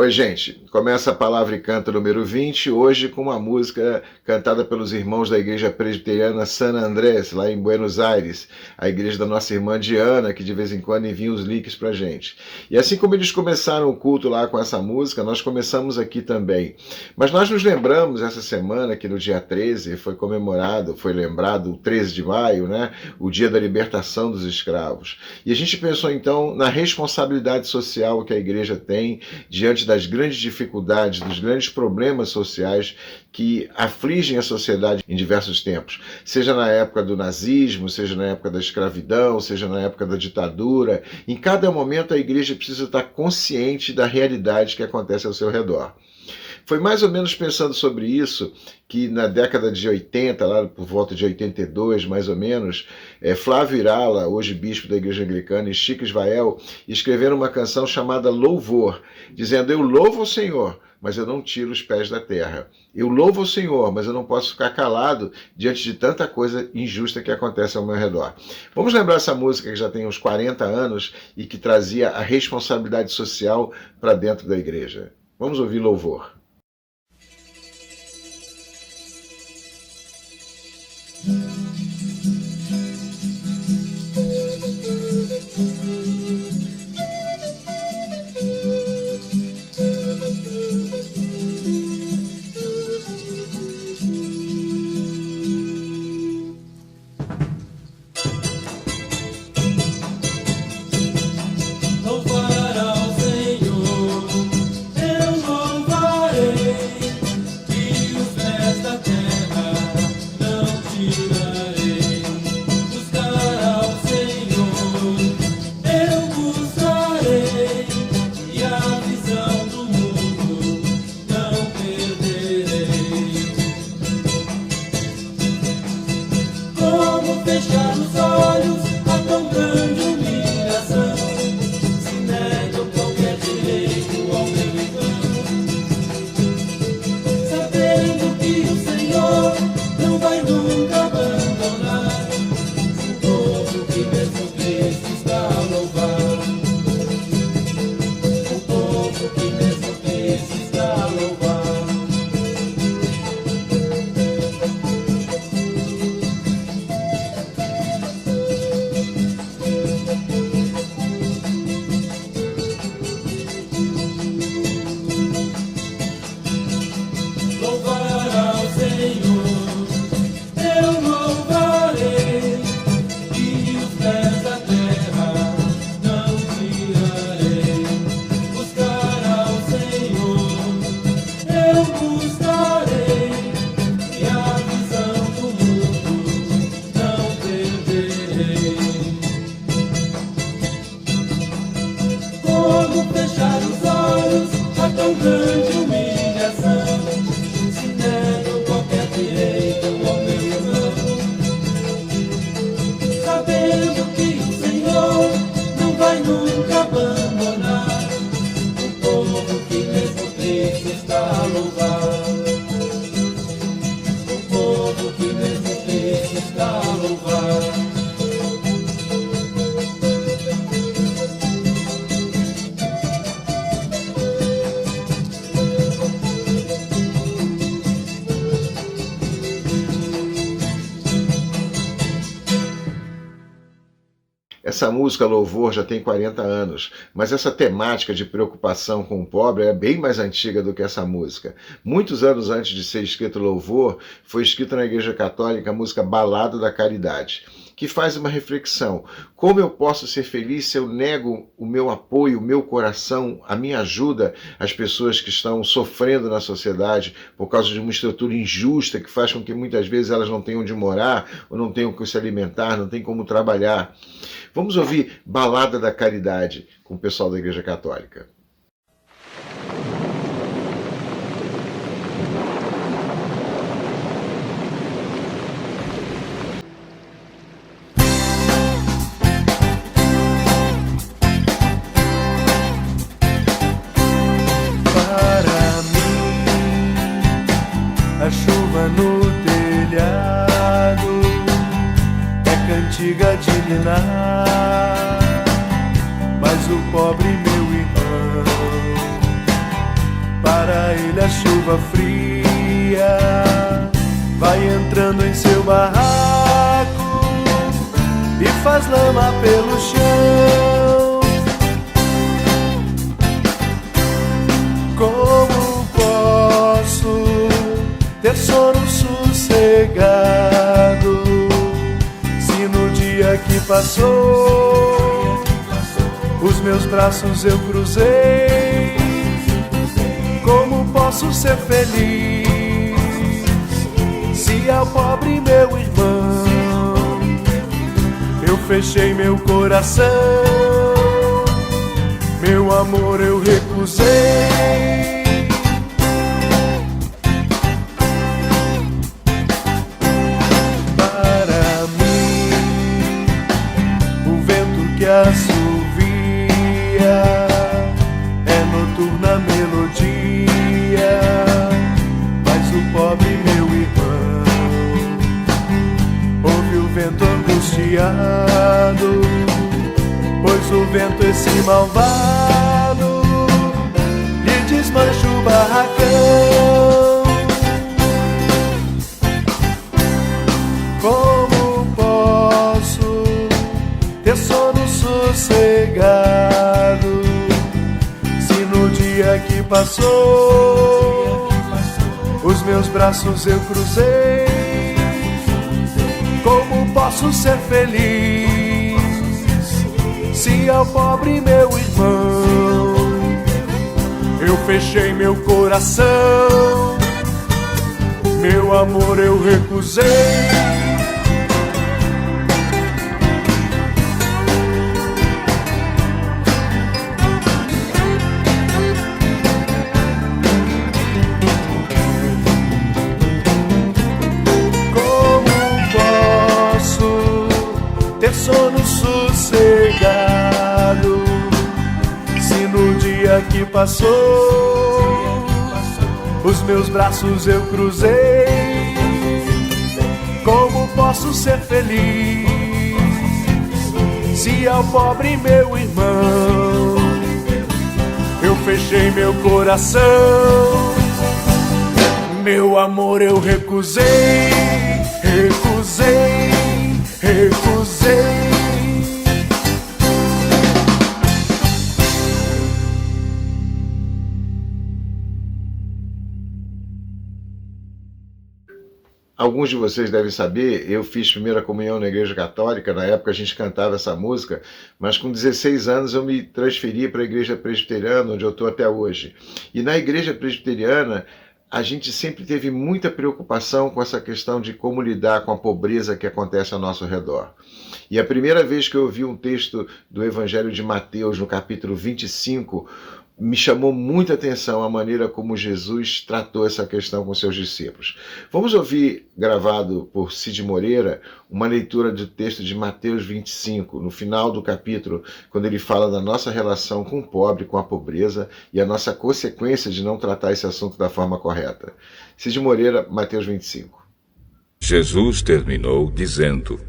Oi, gente. Começa a Palavra e Canto número 20, hoje com uma música cantada pelos irmãos da Igreja Presbiteriana San Andrés, lá em Buenos Aires, a igreja da nossa irmã Diana, que de vez em quando envia os links pra gente. E assim como eles começaram o culto lá com essa música, nós começamos aqui também. Mas nós nos lembramos essa semana que no dia 13 foi lembrado o 13 de maio, né, o dia da libertação dos escravos. E a gente pensou então na responsabilidade social que a igreja tem diante das grandes dificuldades, dos grandes problemas sociais que afligem a sociedade em diversos tempos, seja na época do nazismo, seja na época da escravidão, seja na época da ditadura. Em cada momento a igreja precisa estar consciente da realidade que acontece ao seu redor. Foi mais ou menos pensando sobre isso que na década de 80, lá por volta de 82 mais ou menos, Flávio Irala, hoje bispo da Igreja Anglicana, e Chico Israel escreveram uma canção chamada Louvor, dizendo: eu louvo o Senhor, mas eu não tiro os pés da terra. Eu louvo o Senhor, mas eu não posso ficar calado diante de tanta coisa injusta que acontece ao meu redor. Vamos lembrar essa música que já tem uns 40 anos e que trazia a responsabilidade social para dentro da igreja. Vamos ouvir Louvor. Fechar os olhos a tão grande humilhação. Essa música Louvor já tem 40 anos, mas essa temática de preocupação com o pobre é bem mais antiga do que essa música. Muitos anos antes de ser escrito Louvor, foi escrita na Igreja Católica a música Balada da Caridade, que faz uma reflexão. Como eu posso ser feliz se eu nego o meu apoio, o meu coração, a minha ajuda às pessoas que estão sofrendo na sociedade por causa de uma estrutura injusta que faz com que muitas vezes elas não tenham onde morar, ou não tenham como se alimentar, não tenham como trabalhar. Vamos ouvir Balada da Caridade com o pessoal da Igreja Católica. No telhado é cantiga de ninar, mas o pobre meu irmão, para ele a chuva fria vai entrando em seu barraco e faz lama pelo chão. Como posso ter sono sossegado se no dia que passou os meus braços eu cruzei? Como posso ser feliz se ao pobre meu irmão eu fechei meu coração, meu amor eu recusei? Assovia é noturna melodia, mas o pobre meu irmão ouve o vento angustiado, pois o vento esse malvado lhe desmancha o barracão. Como posso ter sono sossegado se no dia que passou os meus braços eu cruzei? Como posso ser feliz se ao pobre meu irmão eu fechei meu coração, meu amor eu recusei? Sono sossegado se no dia que passou os meus braços eu cruzei? Como posso ser feliz se ao pobre meu irmão eu fechei meu coração, meu amor eu recusei? Recusei, recusei. Alguns de vocês devem saber, eu fiz primeira comunhão na Igreja Católica, na época a gente cantava essa música, mas com 16 anos eu me transferi para a Igreja Presbiteriana, onde eu estou até hoje. E na Igreja Presbiteriana, a gente sempre teve muita preocupação com essa questão de como lidar com a pobreza que acontece ao nosso redor. E a primeira vez que eu ouvi um texto do Evangelho de Mateus, no capítulo 25, me chamou muita atenção a maneira como Jesus tratou essa questão com seus discípulos. Vamos ouvir, gravado por Cid Moreira, uma leitura do texto de Mateus 25, no final do capítulo, quando ele fala da nossa relação com o pobre, com a pobreza e a nossa consequência de não tratar esse assunto da forma correta. Cid Moreira, Mateus 25. Jesus terminou dizendo: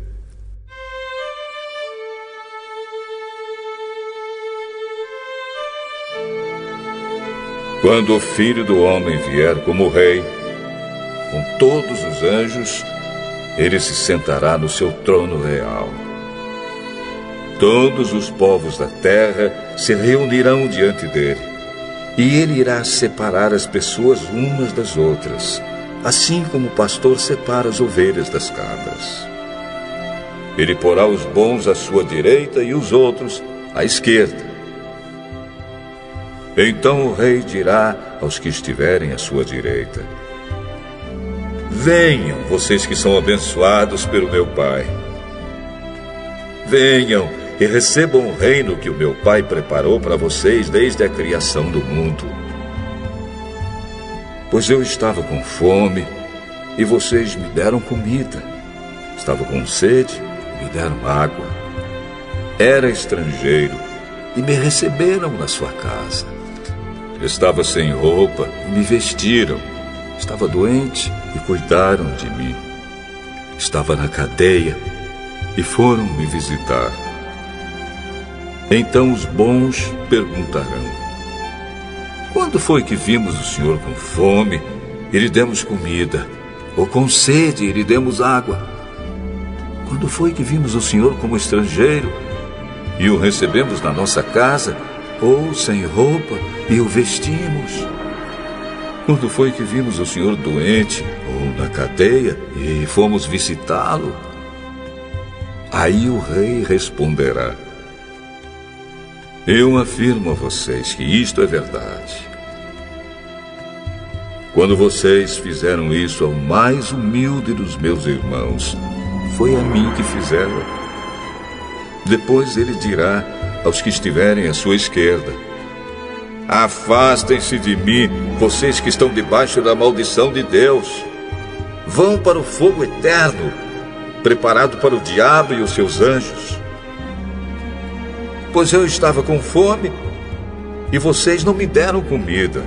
quando o Filho do Homem vier como Rei, com todos os anjos, ele se sentará no seu trono real. Todos os povos da terra se reunirão diante dele, e ele irá separar as pessoas umas das outras, assim como o pastor separa as ovelhas das cabras. Ele porá os bons à sua direita e os outros à esquerda. Então o rei dirá aos que estiverem à sua direita: venham, vocês que são abençoados pelo meu Pai. Venham e recebam o reino que o meu Pai preparou para vocês desde a criação do mundo. Pois eu estava com fome e vocês me deram comida. Estava com sede e me deram água. Era estrangeiro e me receberam na sua casa. Estava sem roupa e me vestiram. Estava doente e cuidaram de mim. Estava na cadeia e foram me visitar. Então os bons perguntarão: quando foi que vimos o Senhor com fome e lhe demos comida, ou com sede e lhe demos água? Quando foi que vimos o Senhor como estrangeiro e o recebemos na nossa casa, ou sem roupa e o vestimos? Quando foi que vimos o Senhor doente ou na cadeia e fomos visitá-lo? Aí o rei responderá: eu afirmo a vocês que isto é verdade. Quando vocês fizeram isso ao mais humilde dos meus irmãos, foi a mim que fizeram. Depois ele dirá aos que estiverem à sua esquerda: afastem-se de mim, vocês que estão debaixo da maldição de Deus. Vão para o fogo eterno, preparado para o diabo e os seus anjos. Pois eu estava com fome e vocês não me deram comida.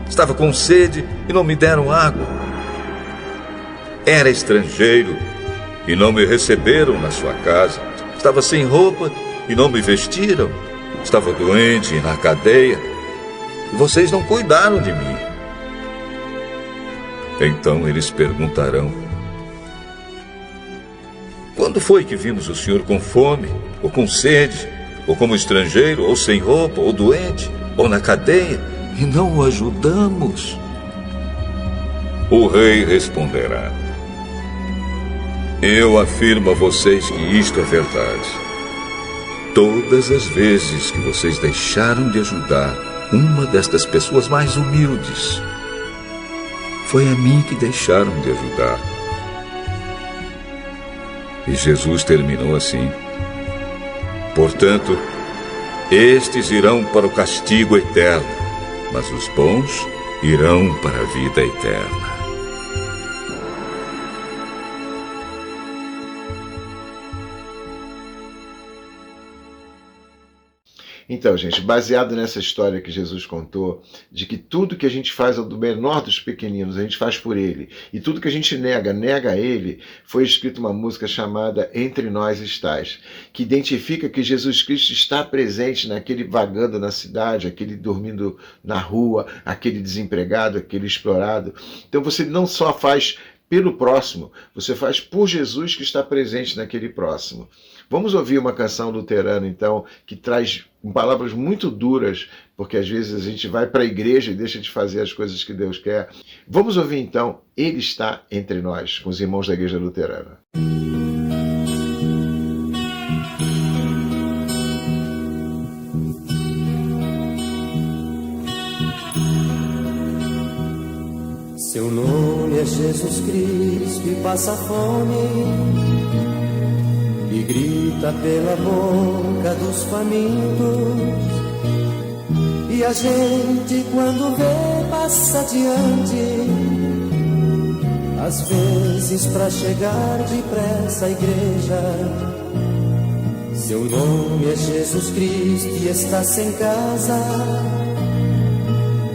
Estava com sede e não me deram água. Era estrangeiro e não me receberam na sua casa. Estava sem roupa e não me vestiram. Estava doente e na cadeia e vocês não cuidaram de mim. Então eles perguntarão: quando foi que vimos o Senhor com fome, ou com sede, ou como estrangeiro, ou sem roupa, ou doente, ou na cadeia, e não o ajudamos? O rei responderá: eu afirmo a vocês que isto é verdade. Todas as vezes que vocês deixaram de ajudar uma destas pessoas mais humildes, foi a mim que deixaram de ajudar. E Jesus terminou assim: portanto, estes irão para o castigo eterno, mas os bons irão para a vida eterna. Então, gente, baseado nessa história que Jesus contou, de que tudo que a gente faz ao do menor dos pequeninos, a gente faz por ele, e tudo que a gente nega a ele, foi escrita uma música chamada Entre Nós Estás, que identifica que Jesus Cristo está presente naquele vagando na cidade, aquele dormindo na rua, aquele desempregado, aquele explorado. Então você não só faz pelo próximo, você faz por Jesus que está presente naquele próximo. Vamos ouvir uma canção luterana, então, que traz palavras muito duras, porque às vezes a gente vai para a igreja e deixa de fazer as coisas que Deus quer. Vamos ouvir, então, Ele Está Entre Nós, com os irmãos da Igreja Luterana. Seu nome é Jesus Cristo e passa fome, e grita pela boca dos famintos, e a gente quando vê passa adiante, às vezes pra chegar depressa à igreja. Seu nome é Jesus Cristo e está sem casa,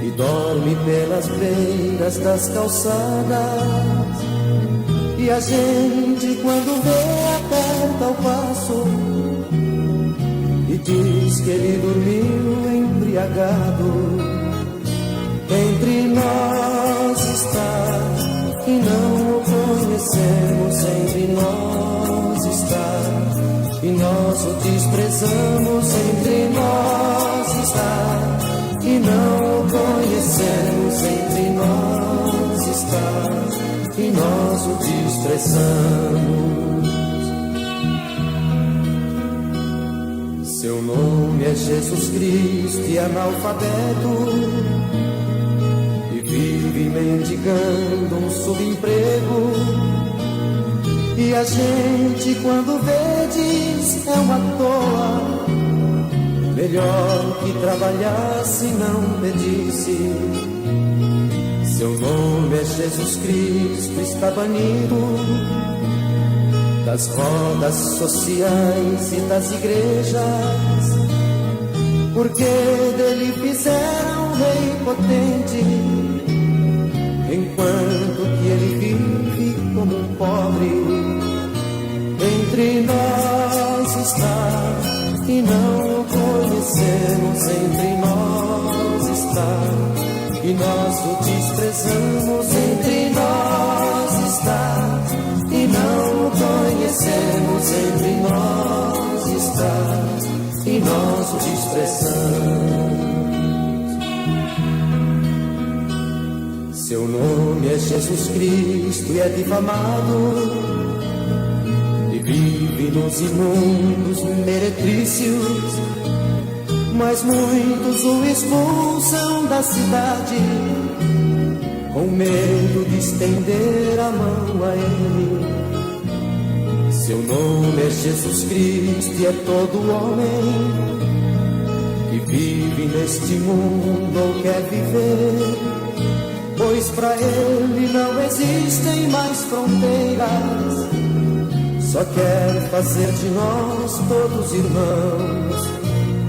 e dorme pelas beiras das calçadas, e a gente quando vê aperta o passo e diz que ele dormiu embriagado. Entre nós está e não o conhecemos, entre nós está e nós o desprezamos, entre nós está, e não o conhecemos, entre nós está, e nós o desprezamos. Seu nome é Jesus Cristo e analfabeto, e vive mendigando um subemprego, e a gente quando vê diz é uma toa, melhor que trabalhasse e não pedisse. Seu nome é Jesus Cristo, está banido das rodas sociais e das igrejas, porque dele fizeram um rei potente, enquanto que ele vive como um pobre. Entre nós está, e não o conhecemos, entre nós está, e nós o desprezamos, entre nós está, e não o conhecemos, entre nós está, e nós o desprezamos. Seu nome é Jesus Cristo e é difamado, e vive nos imundos meretrícios, mas muitos o expulsam da cidade, com medo de estender a mão a ele. Seu nome é Jesus Cristo e é todo homem que vive neste mundo ou quer viver, pois para ele não existem mais fronteiras, só quer fazer de nós todos irmãos.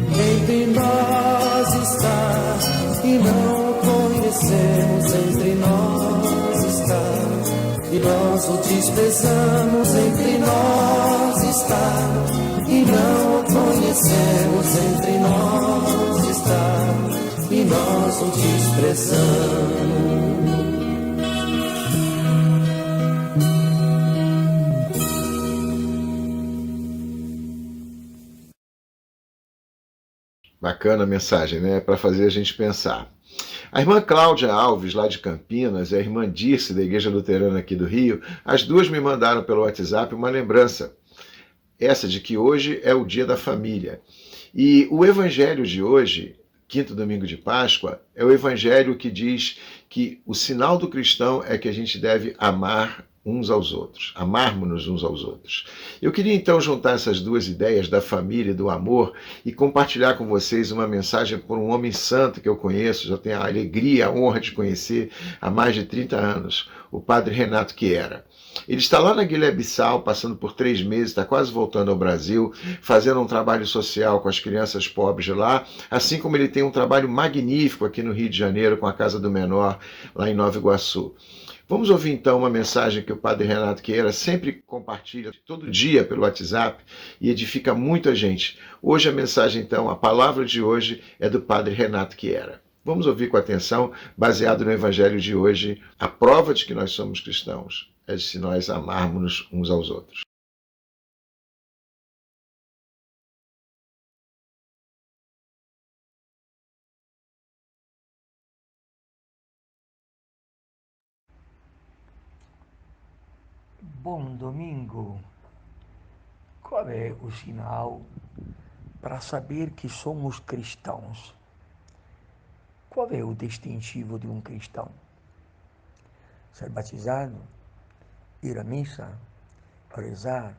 Entre nós está, e não o conhecemos, entre nós está, e nós o desprezamos, entre nós está, e não o conhecemos, entre nós está, e nós o desprezamos. Bacana a mensagem, né? Para fazer a gente pensar. A irmã Cláudia Alves, lá de Campinas, e a irmã Dirce, da Igreja Luterana aqui do Rio, as duas me mandaram pelo WhatsApp uma lembrança, essa de que hoje é o dia da família. E o evangelho de hoje, quinto domingo de Páscoa, é o evangelho que diz que o sinal do cristão é que a gente deve amar uns aos outros, amarmos-nos uns aos outros. Eu queria então juntar essas duas ideias da família e do amor e compartilhar com vocês uma mensagem por um homem santo que eu conheço, já tenho a alegria, a honra de conhecer há mais de 30 anos, o padre Renato Chiera. Ele está lá na Guiné-Bissau, passando por 3 meses, está quase voltando ao Brasil, fazendo um trabalho social com as crianças pobres de lá, assim como ele tem um trabalho magnífico aqui no Rio de Janeiro com a Casa do Menor, lá em Nova Iguaçu. Vamos ouvir então uma mensagem que o padre Renato Chiera sempre compartilha todo dia pelo WhatsApp e edifica muita gente. Hoje a mensagem então, a palavra de hoje é do padre Renato Chiera. Vamos ouvir com atenção, baseado no evangelho de hoje, a prova de que nós somos cristãos é se nós amarmos uns aos outros. Bom domingo. Qual é o sinal para saber que somos cristãos? Qual é o distintivo de um cristão? Ser batizado, ir à missa, rezar,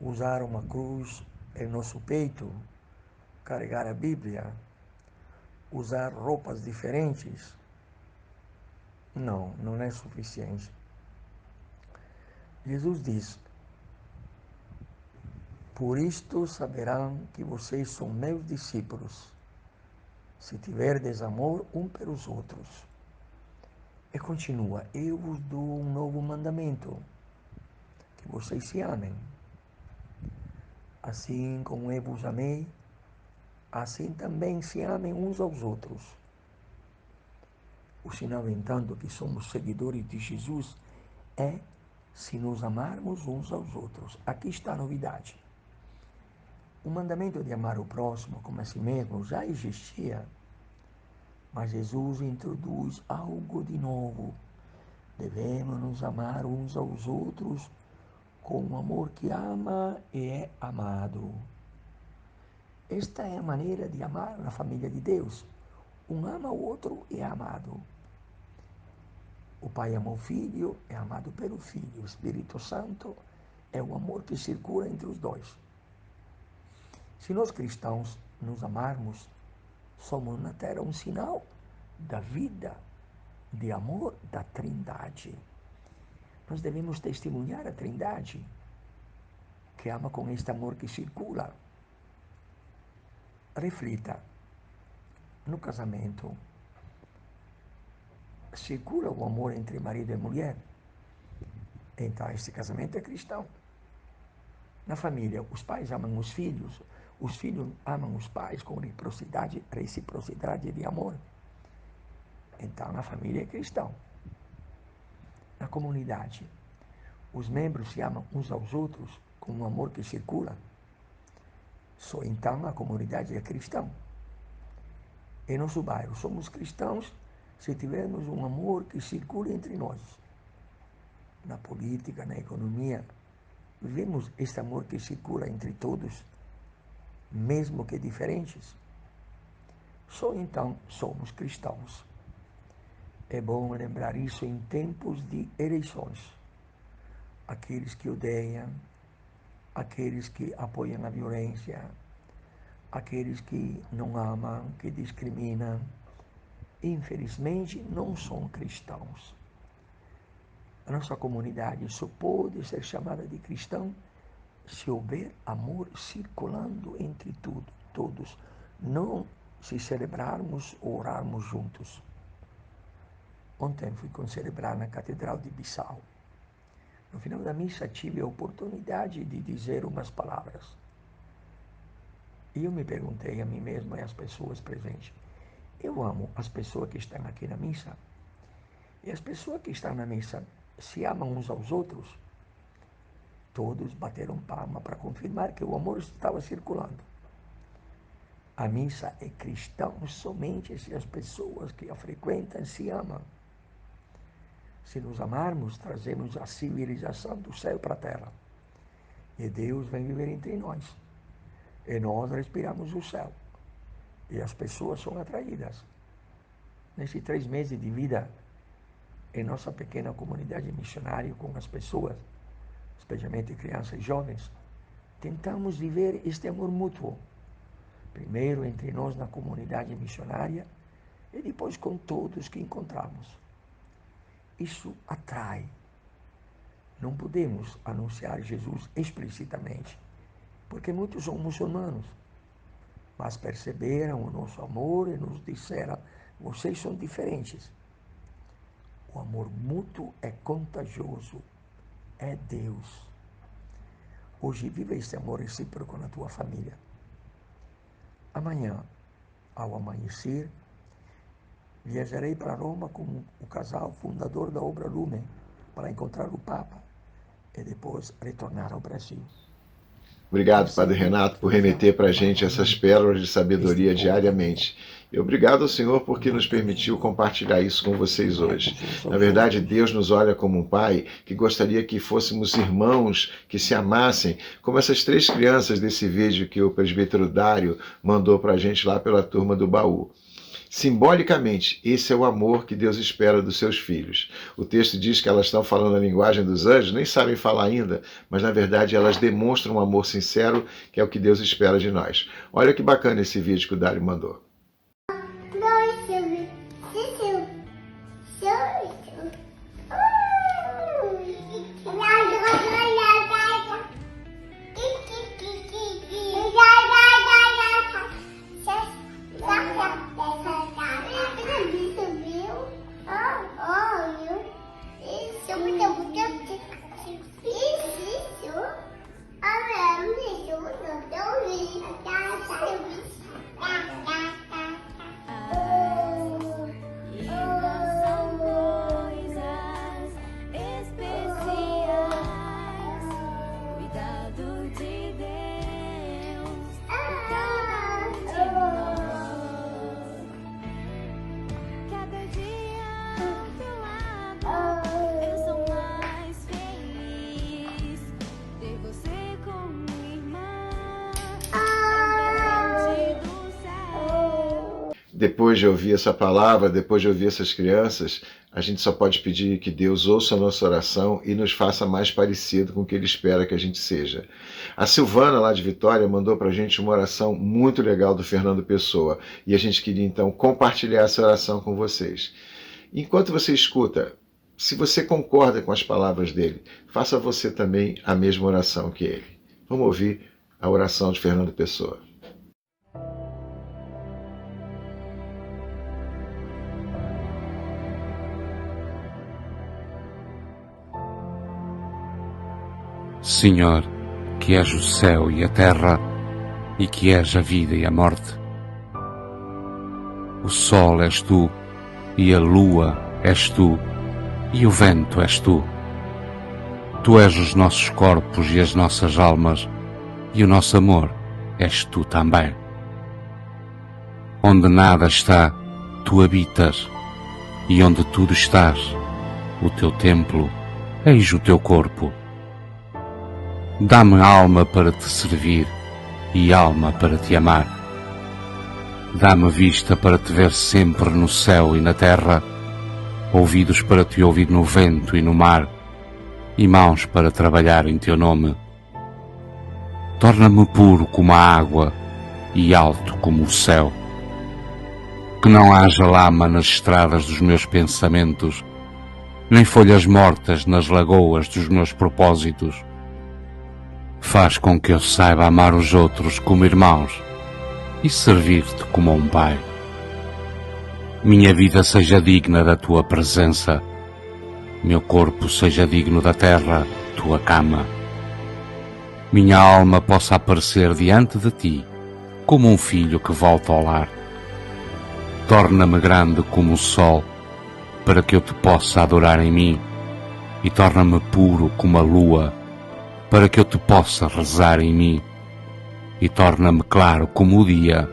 usar uma cruz em nosso peito, carregar a Bíblia, usar roupas diferentes? Não, não é suficiente. Jesus diz: por isto saberão que vocês são meus discípulos, se tiverdes amor um pelos outros. E continua: eu vos dou um novo mandamento, que vocês se amem. Assim como eu vos amei, assim também se amem uns aos outros. O sinal, entanto, que somos seguidores de Jesus é se nos amarmos uns aos outros. Aqui está a novidade. O mandamento de amar o próximo como a si mesmo já existia, mas Jesus introduz algo de novo. Devemos nos amar uns aos outros com um amor que ama e é amado. Esta é a maneira de amar na família de Deus. Um ama o outro e é amado. O Pai ama o Filho, é amado pelo Filho. O Espírito Santo é o amor que circula entre os dois. Se nós cristãos nos amarmos, somos na terra um sinal da vida de amor da Trindade. Nós devemos testemunhar a Trindade, que ama com este amor que circula. Reflita, no casamento, circula o amor entre marido e mulher? Então, este casamento é cristão. Na família, os pais amam os filhos amam os pais com reciprocidade de amor. Então, na família é cristão. Na comunidade, os membros se amam uns aos outros com um amor que circula. Só então a comunidade é cristã. Em nosso bairro, somos cristãos se tivermos um amor que circula entre nós. Na política, na economia, vemos este amor que circula entre todos, mesmo que diferentes. Só então somos cristãos. É bom lembrar isso em tempos de eleições. Aqueles que odeiam, aqueles que apoiam a violência, aqueles que não amam, que discriminam, infelizmente não são cristãos. A nossa comunidade só pode ser chamada de cristã se houver amor circulando entre todos, não se celebrarmos ou orarmos juntos. Ontem fui celebrar na Catedral de Bissau. No final da missa tive a oportunidade de dizer umas palavras. E eu me perguntei a mim mesmo e às pessoas presentes, eu amo as pessoas que estão aqui na missa? E as pessoas que estão na missa se amam uns aos outros? Todos bateram palma para confirmar que o amor estava circulando. A missa é cristã somente se as pessoas que a frequentam se amam. Se nos amarmos, trazemos a civilização do céu para a terra. E Deus vem viver entre nós. E nós respiramos o céu. E as pessoas são atraídas. Nesses 3 meses de vida, em nossa pequena comunidade missionária, com as pessoas, especialmente crianças e jovens, tentamos viver este amor mútuo. Primeiro entre nós na comunidade missionária e depois com todos que encontramos. Isso atrai. Não podemos anunciar Jesus explicitamente, porque muitos são muçulmanos, mas perceberam o nosso amor e nos disseram, vocês são diferentes. O amor mútuo é contagioso, é Deus. Hoje viva esse amor recíproco na tua família. Amanhã, ao amanhecer, viajarei para Roma com o casal fundador da Obra Lumen para encontrar o Papa e depois retornar ao Brasil. Obrigado, Padre Renato, por remeter para a gente essas pérolas de sabedoria diariamente. E obrigado ao Senhor porque nos permitiu compartilhar isso com vocês hoje. Na verdade, Deus nos olha como um pai que gostaria que fôssemos irmãos, que se amassem, como essas 3 crianças desse vídeo que o presbítero Dário mandou para a gente lá pela turma do baú. Simbolicamente, esse é o amor que Deus espera dos seus filhos. O texto diz que elas estão falando a linguagem dos anjos, nem sabem falar ainda, mas na verdade elas demonstram um amor sincero, que é o que Deus espera de nós. Olha que bacana esse vídeo que o Dário mandou. Isso. depois de ouvir essa palavra, depois de ouvir essas crianças, a gente só pode pedir que Deus ouça a nossa oração e nos faça mais parecido com o que Ele espera que a gente seja. A Silvana, lá de Vitória, mandou para a gente uma oração muito legal do Fernando Pessoa, e a gente queria então compartilhar essa oração com vocês. Enquanto você escuta, se você concorda com as palavras dele, faça você também a mesma oração que ele. Vamos ouvir a oração de Fernando Pessoa. Senhor, que és o céu e a terra, e que és a vida e a morte. O sol és tu, e a lua és tu, e o vento és tu. Tu és os nossos corpos e as nossas almas, e o nosso amor és tu também. Onde nada está, tu habitas, e onde tudo estás, o teu templo, eis o teu corpo. Dá-me alma para te servir e alma para te amar. Dá-me vista para te ver sempre no céu e na terra, ouvidos para te ouvir no vento e no mar, e mãos para trabalhar em teu nome. Torna-me puro como a água e alto como o céu. Que não haja lama nas estradas dos meus pensamentos, nem folhas mortas nas lagoas dos meus propósitos. Faz com que eu saiba amar os outros como irmãos e servir-te como um pai. Minha vida seja digna da tua presença, meu corpo seja digno da terra, tua cama. Minha alma possa aparecer diante de ti como um filho que volta ao lar. Torna-me grande como o sol, para que eu te possa adorar em mim, e torna-me puro como a lua, para que eu te possa rezar em mim, e torna-me claro como o dia,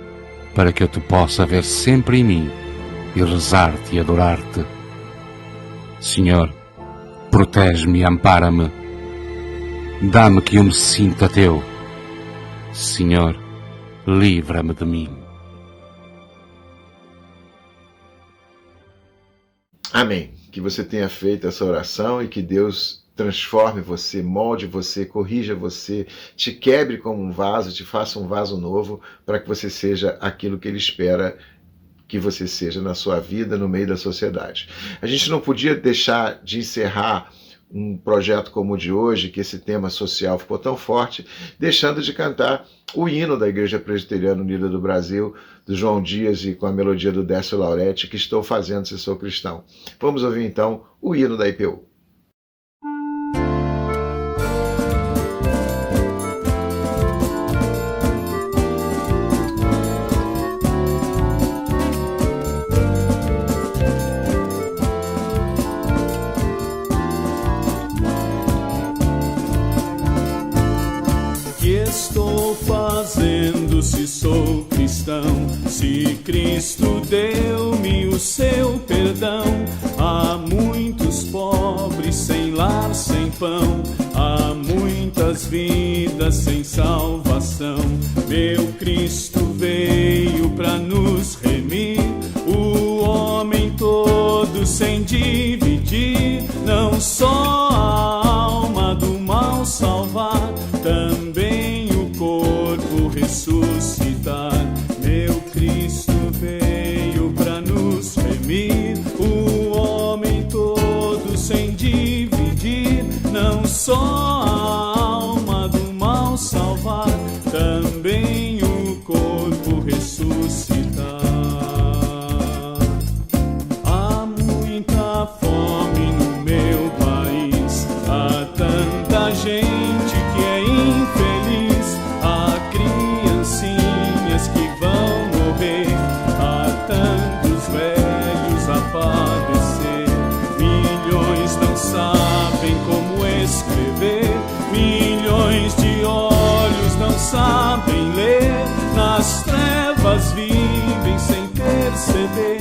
para que eu te possa ver sempre em mim, e rezar-te e adorar-te. Senhor, protege-me e ampara-me, dá-me que eu me sinta teu. Senhor, livra-me de mim. Amém. Que você tenha feito essa oração e que Deus transforme você, molde você, corrija você, te quebre como um vaso, te faça um vaso novo, para que você seja aquilo que Ele espera que você seja na sua vida, no meio da sociedade. A gente não podia deixar de encerrar um projeto como o de hoje, que esse tema social ficou tão forte, deixando de cantar o hino da Igreja Presbiteriana Unida do Brasil, do João Dias, e com a melodia do Décio Lauretti, que estou fazendo se sou cristão. Vamos ouvir então o hino da IPU. Estou fazendo se sou cristão, se Cristo deu-me o seu perdão. Há muitos pobres sem lar, sem pão, há muitas vidas sem salvação. Meu Cristo veio pra nos remir, o homem todo sem dividir, não só a alma do mal salvar, também o corpo ressuscitar. Meu Cristo veio pra nos remir, o homem todo sem dividir, não só a alma do mal salvar, também o corpo ressuscitar. Há muita fome no meu país, há tanta gente que é infeliz, há criancinhas que vão morrer, há tantos velhos a padecer, milhões não sabem como escrever, milhões de olhos não sabem ler, nas trevas vivem sem perceber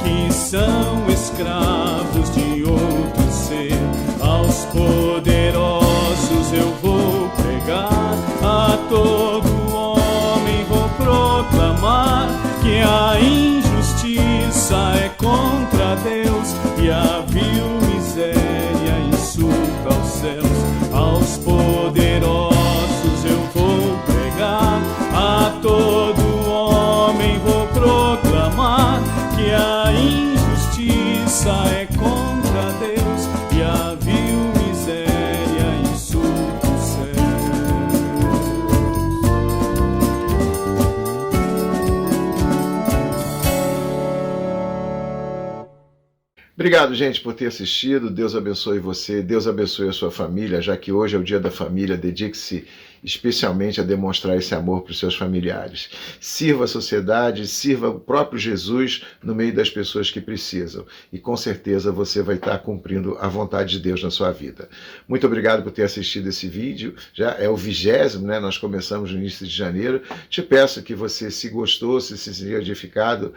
que são escravos de outro ser. Aos poderosos eu vou pregar, a todo homem vou proclamar que a injustiça Obrigado, gente, por ter assistido. Deus abençoe você, Deus abençoe a sua família, já que hoje é o Dia da Família, dedique-se especialmente a demonstrar esse amor para os seus familiares. Sirva a sociedade, sirva o próprio Jesus no meio das pessoas que precisam. E com certeza você vai estar cumprindo a vontade de Deus na sua vida. Muito obrigado por ter assistido esse vídeo. Já é o 20º, né? Nós começamos no início de janeiro. Te peço que você, se gostou, se sentiu edificado,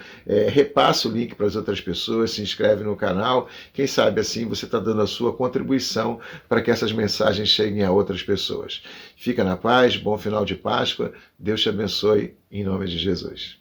repassa o link para as outras pessoas, se inscreve no canal. Quem sabe assim você está dando a sua contribuição para que essas mensagens cheguem a outras pessoas. Fica na paz, bom final de Páscoa, Deus te abençoe, em nome de Jesus.